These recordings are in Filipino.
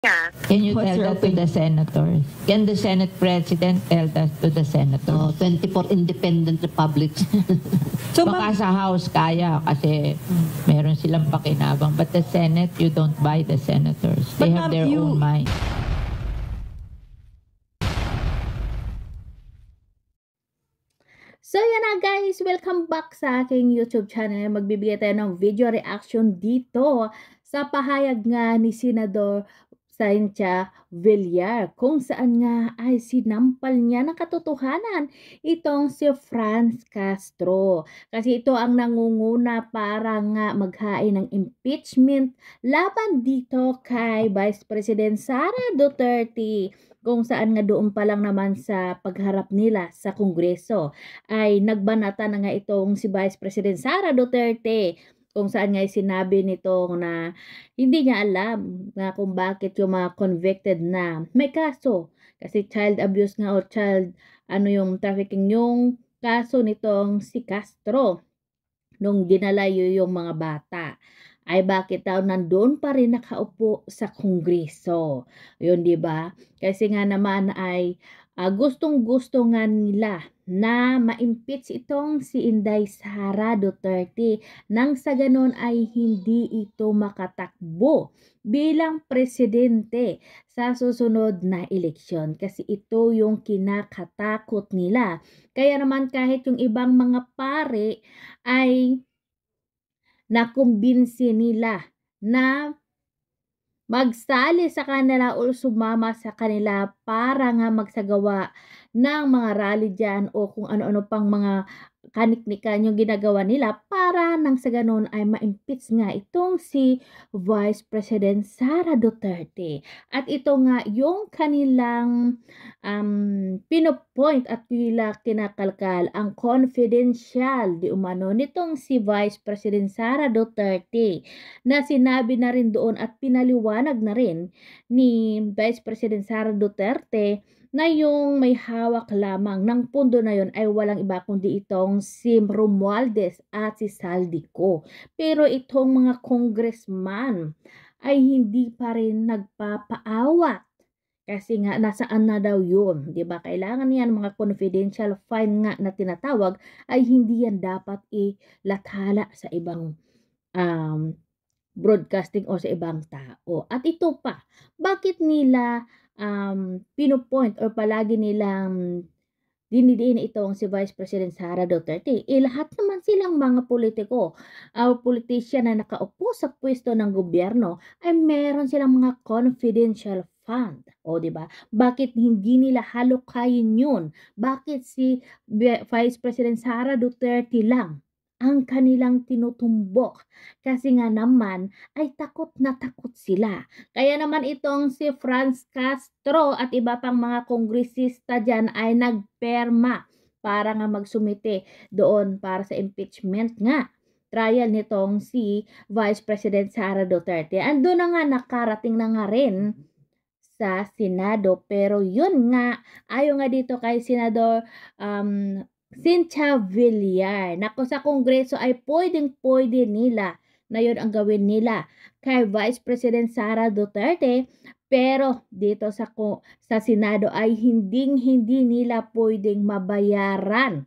Can you What's tell your that to the senators? Can the Senate President tell that to the senators? 24 independent republics. So, Baka sa House kaya kasi meron silang pakinabang. But the Senate, you don't buy the senators. They But have ma'am, their own mind. So yan na guys, welcome back sa aking YouTube channel. Magbibigay tayo ng video reaction dito sa pahayag nga ni Senador Cynthia Villar kung saan nga ay sinampal niya ng katotohanan itong si Franz Castro. Kasi ito ang nangunguna para nga maghain ng impeachment laban dito kay Vice President Sara Duterte, kung saan nga doon pa lang naman sa pagharap nila sa Kongreso ay nagbanata na nga itong si Vice President Sara Duterte, kung saan nga sinabi nito na hindi niya alam na kung bakit yung mga convicted na may kaso. Kasi child abuse nga o child yung trafficking yung kaso nitong si Castro nung dinala yung mga bata. Ay bakit daw nandoon pa rin nakaupo sa Kongreso. Yun, di ba? Kasi nga naman ay gustong-gusto nga nila na ma-impeach itong si Inday Sara Duterte nang sa ganon ay hindi ito makatakbo bilang presidente sa susunod na eleksyon, kasi ito yung kinakatakot nila. Kaya naman kahit yung ibang mga pare ay nakumbinsi nila na magsali sa kanila o sumama sa kanila para nga magsagawa ng mga rally dyan o kung ano-ano pang mga kaniknikan yung ginagawa nila para nang sa ganun ay ma-impeach nga itong si Vice President Sara Duterte. At ito nga yung kanilang pinopoint at kinakalkal ang confidential di umano nitong si Vice President Sara Duterte, na sinabi na rin doon at pinaliwanag na rin ni Vice President Sara Duterte na yung may hawak lamang ng pundo na yon ay walang iba kundi itong si Romualdez at si Saldico. Pero itong mga congressman ay hindi pa rin nagpapaawat. Kasi nga nasaan na daw yun, 'di ba? Kailangan yan mga confidential file nga na tinatawag ay hindi yan dapat ilathala sa ibang broadcasting o sa ibang tao. At ito pa, bakit nila pinopoint or palagi nilang dinidiin itong si Vice President Sara Duterte? Lahat naman silang mga politiko o politician na nakaupo sa pwesto ng gobyerno ay meron silang mga confidential fund. O di ba? Bakit hindi nila halukayin yun? Bakit si Vice President Sara Duterte lang ang kanilang tinutumbok? Kasi nga naman ay takot na takot sila. Kaya naman itong si Franz Castro at iba pang mga kongresista dyan ay nagperma para nga magsumite doon para sa impeachment nga trial nitong si Vice President Sara Duterte. Ando na nga, nakarating na nga rin sa Senado, pero yun nga, ayon nga dito kay Senador Cynthia Villar, nako sa Kongreso ay pwedeng-pwede nila na yun ang gawin nila kay Vice President Sara Duterte, pero dito sa Senado ay hindi nila pwedeng mabayaran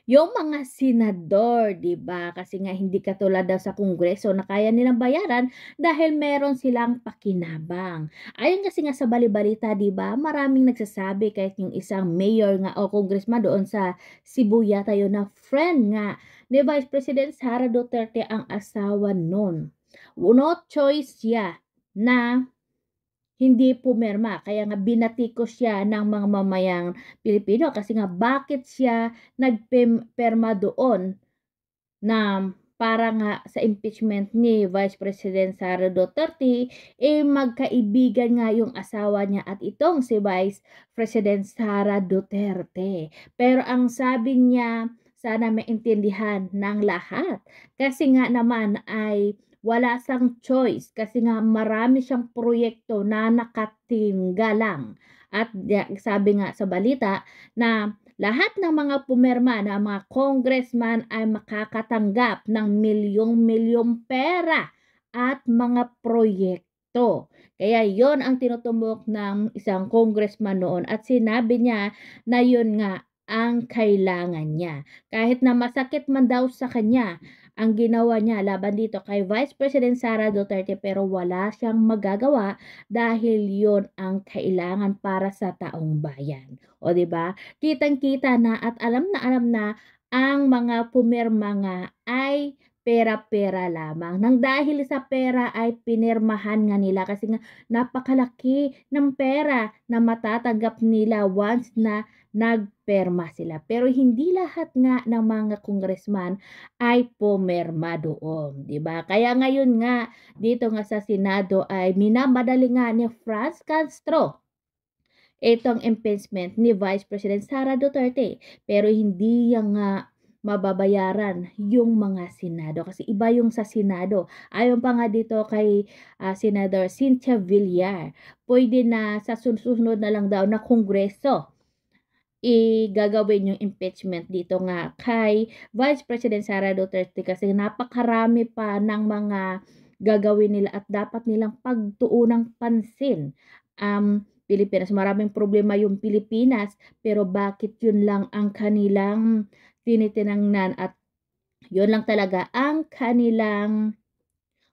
yung mga senador, 'di ba? Kasi nga hindi katulad daw sa Kongreso na kaya nilang bayaran dahil meron silang pakinabang. Ayon kasi nga sa balibalita, 'di ba? Maraming nagsasabi kahit yung isang mayor nga o congressman doon sa Cebu yata yun na friend nga ni Vice President Sara Duterte ang asawa nun. No choice siya na hindi pumirma, kaya nga binatikos siya ng mga mamayang Pilipino kasi nga bakit siya nagperma doon na para nga sa impeachment ni Vice President Sara Duterte, magkaibigan nga yung asawa niya at itong si Vice President Sara Duterte. Pero ang sabi niya, sana maintindihan ng lahat kasi nga naman ay wala siyang choice kasi nga marami siyang proyekto na nakatingga lang. At sabi nga sa balita na lahat ng mga pumirma na mga congressman ay makakatanggap ng milyong-milyong pera at mga proyekto. ito. Kaya yon ang tinutumbok ng isang congressman noon at sinabi niya na yun nga ang kailangan niya. Kahit na masakit man daw sa kanya ang ginawa niya laban dito kay Vice President Sara Duterte, pero wala siyang magagawa dahil yon ang kailangan para sa taong bayan. O di ba? Kitang-kita na at alam na ang mga pumirma nga ay pera-pera lamang. Nang dahil sa pera ay pinirmahan nga nila kasi nga napakalaki ng pera na matatanggap nila once na nagperma sila. Pero hindi lahat nga ng mga congressman ay pumirma doon, 'di ba? Kaya ngayon nga dito nga sa Senado ay minamadali nga ni Franz Castro itong impeachment ni Vice President Sara Duterte, pero hindi yan nga mababayaran yung mga Senado kasi iba yung sa Senado. Ayon pa nga dito kay Senator Cynthia Villar, pwede na sa susunod na lang daw na Kongreso igagawin yung impeachment dito nga kay Vice President Sara Duterte kasi napakarami pa ng mga gagawin nila at dapat nilang pagtuunang pansin. Pilipinas, maraming problema yung Pilipinas, pero bakit yun lang ang kanilang tinitinangnan at yun lang talaga ang kanilang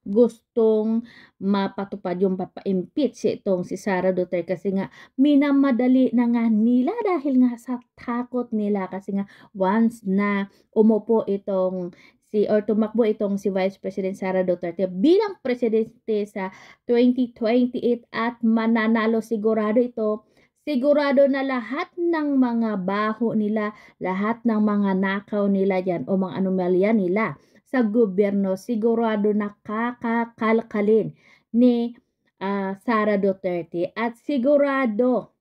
gustong mapatupad yung papa-impeach itong si Sara Duterte kasi nga minamadali na nga nila dahil nga sa takot nila kasi nga once na umupo itong tumakbo itong si Vice President Sara Duterte bilang presidente sa 2028 at mananalo sigurado ito, sigurado na lahat ng mga baho nila, lahat ng mga nakaw nila dyan o mga anomalya nila sa gobyerno, sigurado na kakakalkalin ni Sara Duterte at sigurado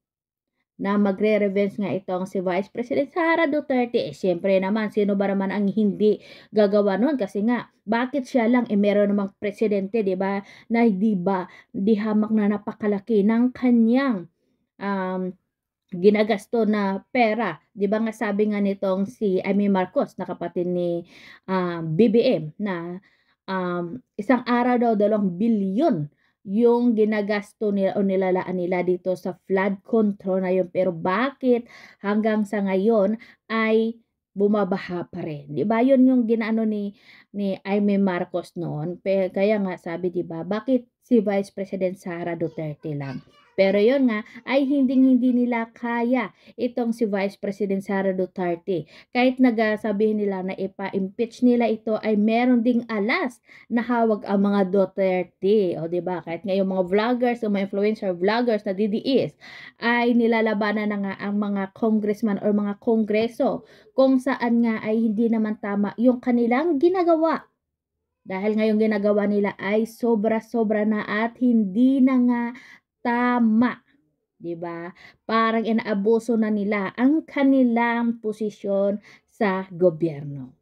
na magre-revenge nga itong si Vice President Sara Duterte. Siyempre naman, sino ba naman ang hindi gagawa nun? Kasi nga, bakit siya lang? Meron namang presidente, di ba? Na di ba, di hamak na napakalaki ng kanyang ginagasto na pera. Di ba nga sabi nga nitong si Amy Marcos, na kapatid ni BBM, na isang araw daw 2 bilyon yung ginagasto nila o nilalaan nila dito sa flood control na yun. Pero bakit hanggang sa ngayon ay bumabaha pa rin? Di ba yun yung ginaano ni Amy Marcos noon? Kaya nga sabi, di ba, bakit si Vice President Sara Duterte lang? Pero yun nga, ay hindi nila kaya itong si Vice President Sara Duterte. Kahit nagsabihin nila na ipa-impeach nila ito, ay meron ding alas na hawag ang mga Duterte. O diba? Kahit ngayong mga vloggers o mga influencer vloggers na DDS, ay nilalabanan na nga ang mga congressman or mga kongreso kung saan nga ay hindi naman tama yung kanilang ginagawa. Dahil ngayong ginagawa nila ay sobra-sobra na at hindi na nga tama, 'di ba? Parang inaabuso na nila ang kanilang posisyon sa gobyerno.